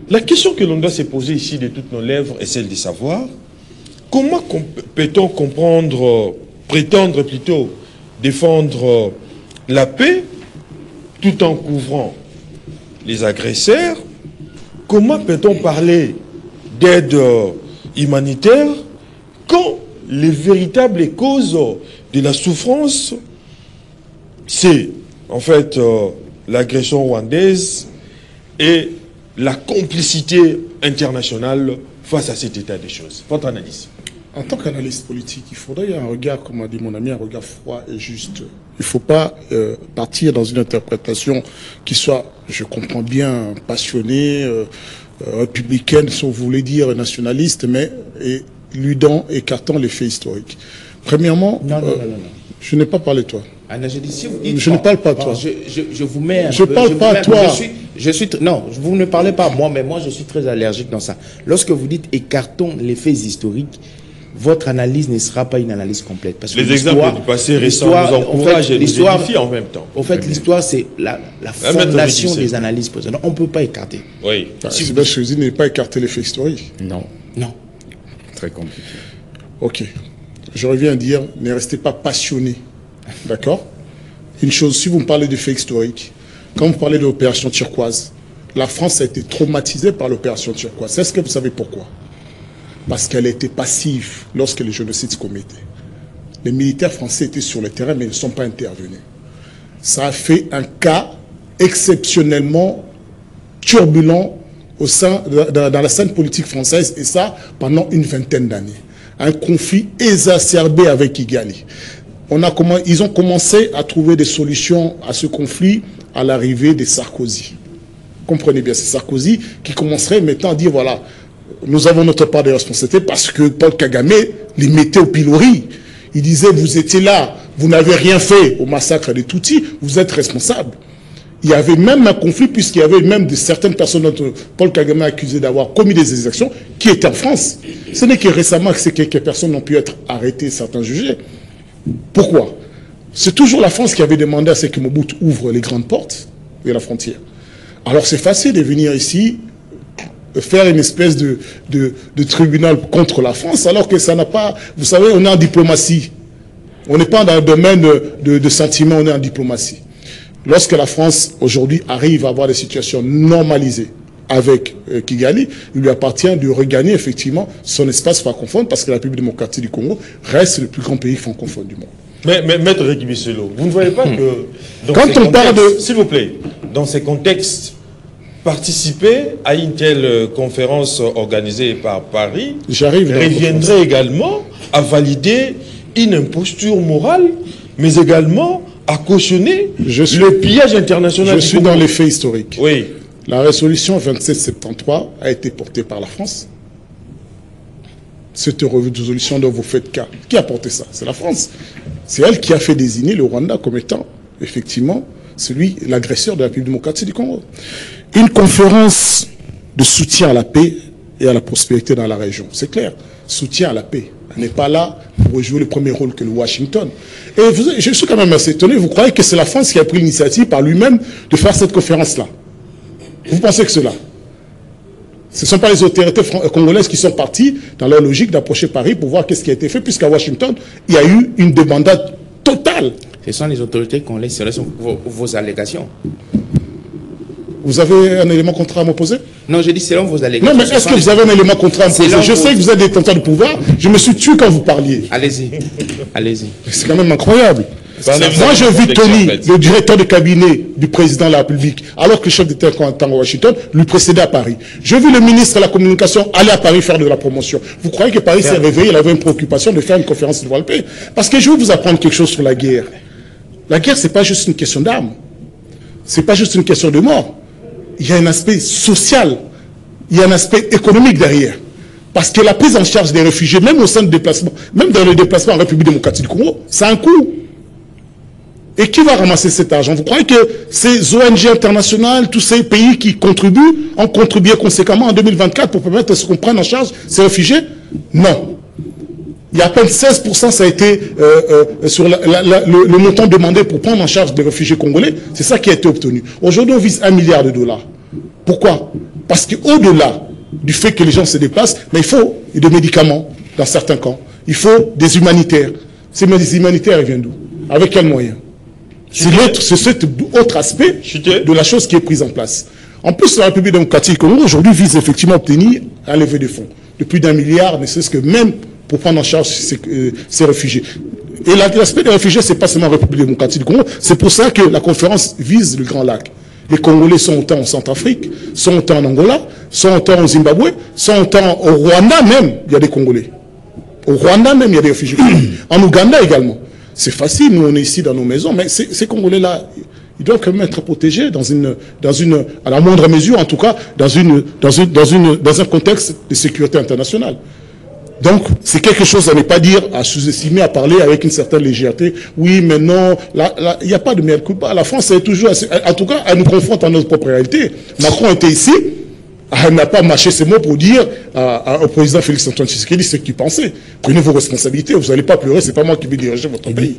La question que l'on doit se poser ici de toutes nos lèvres est celle de savoir comment peut-on comprendre, prétendre plutôt, défendre la paix tout en couvrant les agresseurs. Comment peut-on parler d'aide humanitaire quand les véritables causes de la souffrance, c'est en fait l'agression rwandaise et la complicité internationale face à cet état des choses? Votre analyse? En tant qu'analyste politique, il faudrait un regard, comme a dit mon ami, un regard froid et juste. Il ne faut pas partir dans une interprétation qui soit, je comprends bien, passionnée, républicaine, si vous voulez dire, nationaliste, mais écartant les faits historiques. Premièrement, non. Je n'ai pas parlé de toi. Anna, je dis, si vous dites, je ne parle pas de toi. Je vous mets un peu... Je ne parle pas à toi. Non, vous ne parlez pas à moi, mais moi, je suis très allergique dans ça. Lorsque vous dites écartons les faits historiques, votre analyse ne sera pas une analyse complète. Parce que les exemples du passé récent nous encouragent et nous édifient en même temps. En fait, l'histoire, c'est la fondation des analyses positives. On ne peut pas écarter. Oui. Si vous choisissez de ne pas écarter les faits historiques. Non. Très compliqué. Ok. Je reviens à dire, ne restez pas passionné. D'accord? Une chose, si vous me parlez de faits historiques, quand vous parlez de l'opération turquoise, la France a été traumatisée par l'opération turquoise. Est-ce que vous savez pourquoi? Parce qu'elle a été passive lorsque le génocide se commettait. Les militaires français étaient sur le terrain, mais ils ne sont pas intervenus. Ça a fait un cas exceptionnellement turbulent dans la scène politique française, et ça pendant une vingtaine d'années. Un conflit exacerbé avec Kigali. Ils ont commencé à trouver des solutions à ce conflit à l'arrivée de Sarkozy. Comprenez bien, c'est Sarkozy qui commencerait maintenant à dire, voilà, nous avons notre part de responsabilité parce que Paul Kagame les mettait au pilori. Il disait, vous étiez là, vous n'avez rien fait au massacre de Tutsi, vous êtes responsable. Il y avait même un conflit puisqu'il y avait même de certaines personnes dont Paul Kagame a accusé d'avoir commis des exactions qui étaient en France. Ce n'est que récemment que ces quelques personnes ont pu être arrêtées, certains jugés. Pourquoi? C'est toujours la France qui avait demandé à ce que Mobutu ouvre les grandes portes de la frontière. Alors c'est facile de venir ici faire une espèce de tribunal contre la France alors que ça n'a pas... Vous savez, on est en diplomatie. On n'est pas dans le domaine de sentiments, on est en diplomatie. Lorsque la France, aujourd'hui, arrive à avoir des situations normalisées avec Kigali, il lui appartient de regagner effectivement son espace francophone parce que la République démocratique du Congo reste le plus grand pays francophone du monde. Mais Maître Rekibiselo, vous ne voyez pas que... Quand on parle de... S'il vous plaît, dans ces contextes, participer à une telle conférence organisée par Paris reviendrait également à valider une imposture morale, mais également à cautionner le pillage international. Je suis dans les faits historiques. Oui. La résolution 2773 a été portée par la France. Cette résolution dont vous faites cas, qui a porté ça? C'est la France. C'est elle qui a fait désigner le Rwanda comme étant, effectivement, l'agresseur de la République démocratique du Congo. Une conférence de soutien à la paix et à la prospérité dans la région. C'est clair. Soutien à la paix. Elle n'est pas là pour jouer le premier rôle que le Washington. Et je suis quand même assez étonné. Vous croyez que c'est la France qui a pris l'initiative par lui-même de faire cette conférence-là? Vous pensez que cela? Ce ne sont pas les autorités congolaises qui sont parties dans leur logique d'approcher Paris pour voir qu'est-ce qui a été fait, puisqu'à Washington, il y a eu une débandade totale. Ce sont les autorités congolaises, ce sont vos allégations. Vous avez un élément contraire à m'opposer? Non, je dis selon vos allégations. Non, mais est-ce que vous avez un élément contraire à m'opposer? Je sais que vous êtes détenteur de pouvoir. Je me suis tué quand vous parliez. Allez-y. Allez-y. C'est quand même incroyable. Moi, j'ai vu Tony, le directeur de cabinet du président de la République, alors que le chef d'État à Washington lui précédait à Paris. J'ai vu le ministre de la Communication aller à Paris faire de la promotion. Vous croyez que Paris s'est réveillé, il avait une préoccupation de faire une conférence de la paix? Parce que je vais vous apprendre quelque chose sur la guerre. La guerre, ce n'est pas juste une question d'armes. Ce n'est pas juste une question de mort. Il y a un aspect social, il y a un aspect économique derrière. Parce que la prise en charge des réfugiés, même au sein de déplacement, même dans le déplacement en République démocratique du Congo, ça a un coût. Et qui va ramasser cet argent? Vous croyez que ces ONG internationales, tous ces pays qui contribuent, ont contribué conséquemment en 2024 pour permettre qu'on prenne en charge ces réfugiés? Non. Il y a à peine 16%, ça a été sur le montant demandé pour prendre en charge des réfugiés congolais. C'est ça qui a été obtenu. Aujourd'hui, on vise $1 milliard. Pourquoi? Parce qu'au-delà du fait que les gens se déplacent, mais il faut des médicaments dans certains camps. Il faut des humanitaires. Ces humanitaires, ils viennent d'où? Avec quels moyens? C'est cet autre aspect de la chose qui est prise en place. En plus, la République démocratique du Congo, aujourd'hui, vise effectivement à obtenir un levée de fonds de plus d'1 milliard, ne serait-ce que même pour prendre en charge ces réfugiés. Et l'aspect des réfugiés, c'est pas seulement la République démocratique du Congo, c'est pour ça que la conférence vise le Grand Lac. Les Congolais sont autant en Centrafrique, sont autant en Angola, sont autant au Zimbabwe, sont autant au Rwanda même, il y a des Congolais. Au Rwanda même, il y a des réfugiés. En Ouganda également. C'est facile, nous on est ici dans nos maisons, mais ces Congolais-là, ils doivent quand même être protégés à la moindre mesure, en tout cas, dans un contexte de sécurité internationale. Donc, c'est quelque chose à ne pas dire, à sous-estimer, à parler avec une certaine légèreté. Oui, mais non, il n'y a pas de mea culpa. La France est toujours, en tout cas, elle nous confronte à notre propre réalité. Macron était ici, elle n'a pas mâché ses mots pour dire au président Félix-Antoine Tshisekedi ce qu'il pensait. Prenez vos responsabilités, vous n'allez pas pleurer, c'est pas moi qui vais diriger votre pays.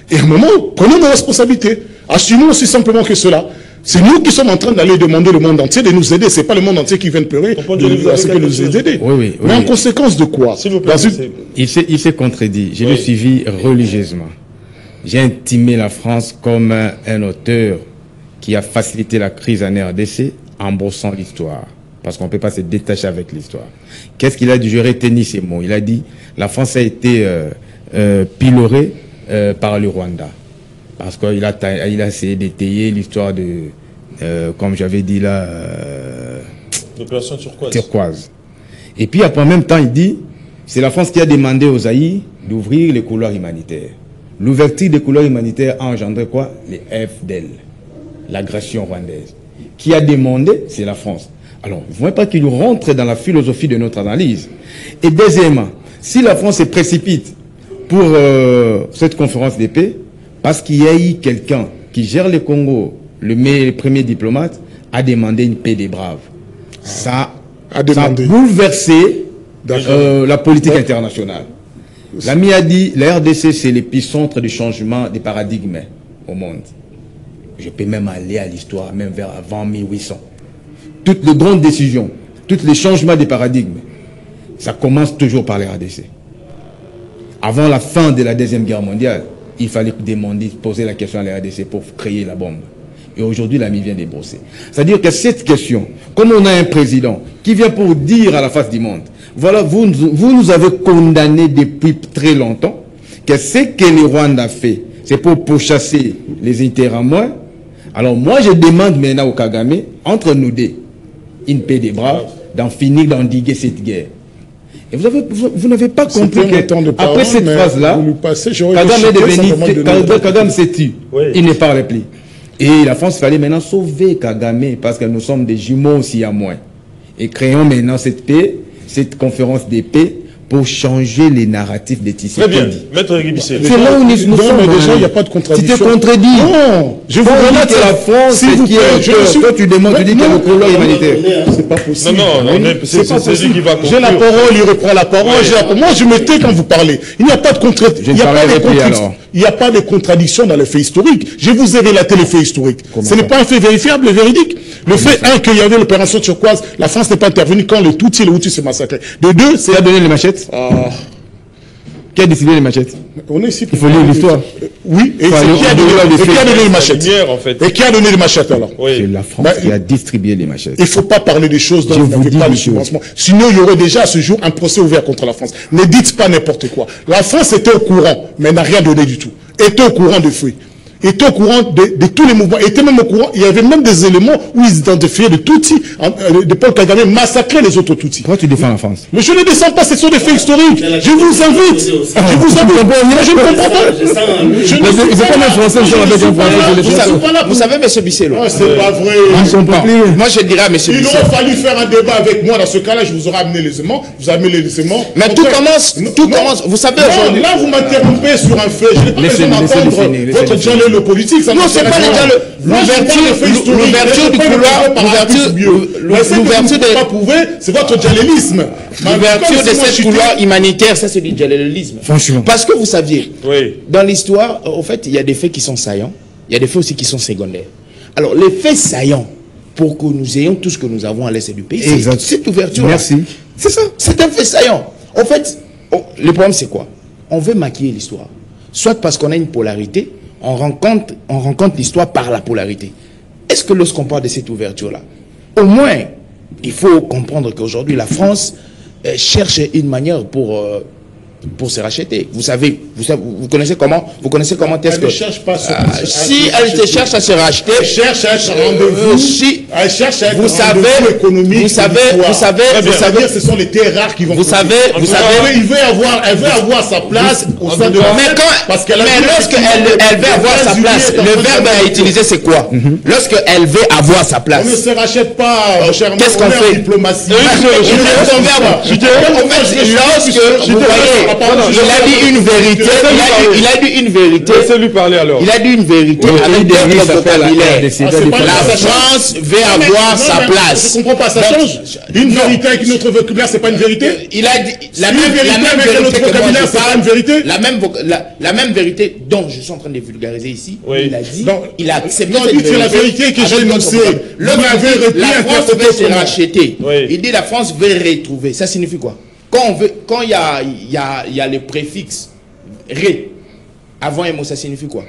Et à un moment, prenons nos responsabilités. Assumons aussi simplement que cela. C'est nous qui sommes en train d'aller demander le monde entier de nous aider. C'est pas le monde entier qui vient de pleurer à ce que nous aider. Oui, mais en conséquence de quoi? Il s'est contredit. Je l'ai suivi religieusement. J'ai intimé la France comme un auteur qui a facilité la crise en RDC en brossant l'histoire. Parce qu'on ne peut pas se détacher avec l'histoire. Qu'est-ce qu'il a dit? Je retenu ces mots. Il a dit la France a été pilorée par le Rwanda. Parce qu'il a essayé d'étayer l'histoire de, comme j'avais dit là, l'opération turquoise. Et puis après, en même temps, il dit, c'est la France qui a demandé aux Zaïre d'ouvrir les couloirs humanitaires. L'ouverture des couloirs humanitaires a engendré quoi? Les FDL, l'agression rwandaise. Qui a demandé? C'est la France. Alors, il ne faudrait pas qu'il rentre dans la philosophie de notre analyse. Et deuxièmement, si la France se précipite pour cette conférence de paix, parce qu'il y a eu quelqu'un qui gère le Congo, le premier diplomate, a demandé une paix des braves. Ça a bouleversé la politique internationale. L'ami a dit, la RDC, c'est l'épicentre du changement des paradigmes au monde. Je peux même aller à l'histoire, même vers avant 1800. Toutes les grandes décisions, tous les changements des paradigmes, ça commence toujours par la RDC. Avant la fin de la Deuxième Guerre mondiale, il fallait poser la question à la RDC pour créer la bombe. Et aujourd'hui, l'ami vient de brosser. C'est-à-dire que cette question, comme on a un président qui vient pour dire à la face du monde, voilà, vous nous avez condamnés depuis très longtemps, que ce que le Rwanda a fait, c'est pour pourchasser les interamouins. Alors moi, je demande maintenant au Kagame, entre nous deux, une paix des braves, d'en finir d'endiguer cette guerre. Et vous n'avez pas compris qu'après cette phase-là, Kagame s'est tué. Il ne parle plus. Et la France, il fallait maintenant sauver Kagame, parce que nous sommes des jumeaux aussi à moins. Et créons maintenant cette paix, cette conférence de paix, pour changer les narratifs des Tshisekedi. Très bien, Maître Guibissé. C'est là où nous sommes. Mais déjà, il n'y a pas de contradiction. Tu te contredis. Non, je vous relate la France, c'est qui est. Toi, tu demandes, tu dis qu'il y a le couloir humanitaire. C'est pas possible. Non, c'est lui qui va conclure. J'ai la parole, il reprend la parole. Moi, je me tais quand vous parlez. Il n'y a pas de contradiction. Il n'y a pas de contradiction dans les faits historiques. Je vous ai relaté les faits historiques. Ce n'est pas un fait vérifiable et véridique. Le fait, un, qu'il y avait l'opération turquoise, la France n'est pas intervenue quand les Tutsis et les Hutus se massacraient. De deux, c'est... Qui a donné les machettes? Qui a décidé les machettes? On est ici pour... Il faut lire l'histoire. Oui, et qui a donné les machettes? Et qui a donné les machettes alors? C'est la France qui a distribué les machettes. Il ne faut pas parler des choses dont vous n'avez pas le financement. Sinon, il y aurait déjà à ce jour un procès ouvert contre la France. Ne dites pas n'importe quoi. La France était au courant, mais n'a rien donné du tout. Était au courant des faits. Était au courant de tous les mouvements, était même au courant, il y avait même des éléments où ils identifiaient de Tutsis, de Paul Kagame massacrer les autres Tutsis. Pourquoi tu défends la France? Mais je ne descends pas, ce sont des faits historiques. Je vous invite. Je vous invite. Je ne comprends pas. Je ne sais pas les Français, je avec un Français. Vous savez, M. Bisselo. C'est pas vrai. Ils sont pas. Moi, je dirais à M. Bisselo. Il aurait fallu faire un débat avec moi. Dans ce cas-là, je vous aurais amené les éléments. Vous avez amené les éléments. Mais tout commence. Vous savez, aujourd'hui. Là, vous m'interrompez sur un fait. Je n'ai pas besoin d'entendre votre dialogue politique. Non, c'est pas l'ouverture du couloir, l'ouverture c'est votre dialélisme. L'ouverture de ce couloir humanitaire, ça c'est du dialélisme. Franchement. Parce que vous saviez, dans l'histoire, en fait, il y a des faits qui sont saillants, il y a des faits aussi qui sont secondaires. Alors, les faits saillants, pour que nous ayons tout ce que nous avons à l'est du pays. Exact. Cette ouverture. Merci. C'est ça. C'est un fait saillant. En fait, le problème c'est quoi? On veut maquiller l'histoire. Soit parce qu'on a une polarité, on rencontre l'histoire par la polarité. Est-ce que lorsqu'on parle de cette ouverture-là, au moins, il faut comprendre qu'aujourd'hui, la France cherche une manière pour se racheter. Vous connaissez comment est-ce que... Elle ne cherche pas à se si elle se cherche à se racheter... Elle cherche à être rendez-vous. Elle cherche à être rendez-vous économique. Vous savez, ce sont les terres rares qui vont... elle veut avoir sa place au sein de la... Mais lorsqu'elle veut avoir sa place, le verbe à utiliser c'est quoi? Lorsqu'elle veut avoir sa place. On ne se rachète pas, cher. Qu'est-ce qu'on fait? Diplomatie. Lorsque vous voyez... Il a dit une vérité. Il a dit une vérité. Laissez-lui parler alors. Il a dit une vérité avec d'autres vocabulaires. La France veut avoir sa place. Je ne comprends pas, ça change. Une vérité avec une autre vocabulaire, c'est pas une vérité. Il a dit la même vérité avec un autre vocabulaire, c'est pas une vérité. La même vérité dont je suis en train de vulgariser ici. Il a dit, il a accepté cette vérité. C'est la vérité que j'ai énoncée. La France veut se racheter. Il dit la France veut retrouver. Ça signifie quoi? Quand il y a le préfixe ré avant un mot, ça signifie quoi?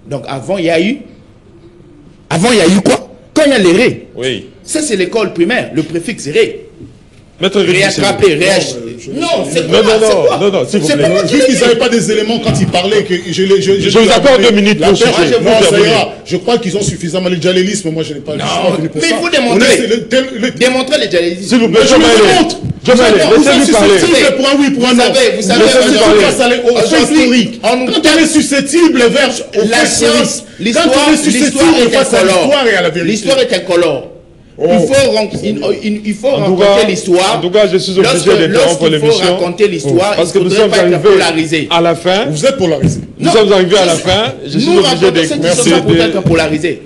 Donc avant il y a eu quoi? Quand il y a les ré, ça c'est l'école primaire, le préfixe ré. Réattraper, réagir. Non, c'est quoi? Non, s'il vous plaît. Vu qu'ils n'avaient pas des éléments quand ils parlaient, que je vous accorde 2 minutes pour ça ira. Je crois qu'ils ont suffisamment le djihadisme. Moi, je n'ai pas le mais il faut démontrer le djihadisme. S'il vous plaît, je me laissez-lui parler. Pour un oui, pour un non. Vous savez, historique. Quand on est susceptible vers la science, l'histoire et à la vérité. L'histoire est incolore. Il faut raconter l'histoire. En tout cas, je suis obligé d'interrompre l'émission. Il faut raconter l'histoire. Parce que nous sommes arrivés à la fin. Vous êtes polarisé. Nous sommes arrivés à la fin. Je suis obligé d'être.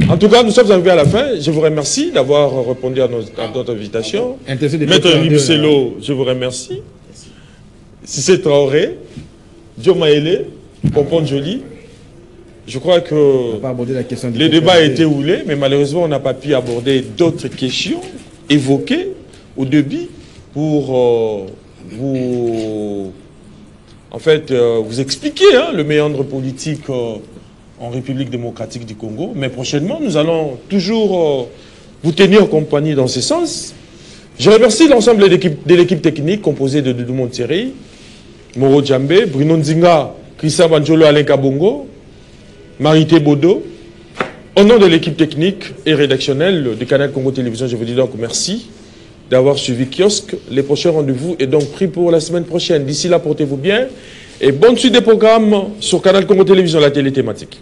En tout cas, nous sommes arrivés à la fin. Je vous remercie d'avoir répondu à notre invitation. Maître Libselo, je vous remercie. Cissé Traoré, Dio Maélé, Pompon Joly. Je crois que le débat a été roulé, mais malheureusement, on n'a pas pu aborder d'autres questions évoquées au début pour vous expliquer le méandre politique en République démocratique du Congo. Mais prochainement, nous allons toujours vous tenir compagnie dans ce sens. Je remercie l'ensemble de l'équipe technique composée de Doudou Monterrey, Moro Djambé, Bruno Nzinga, Christian Banjolo, Alain Kabongo, Marité Bodo. Au nom de l'équipe technique et rédactionnelle du Canal Congo Télévision, je vous dis donc merci d'avoir suivi Kiosque. Les prochains rendez-vous est donc pris pour la semaine prochaine. D'ici là, portez-vous bien et bonne suite des programmes sur Canal Congo Télévision, la télé thématique.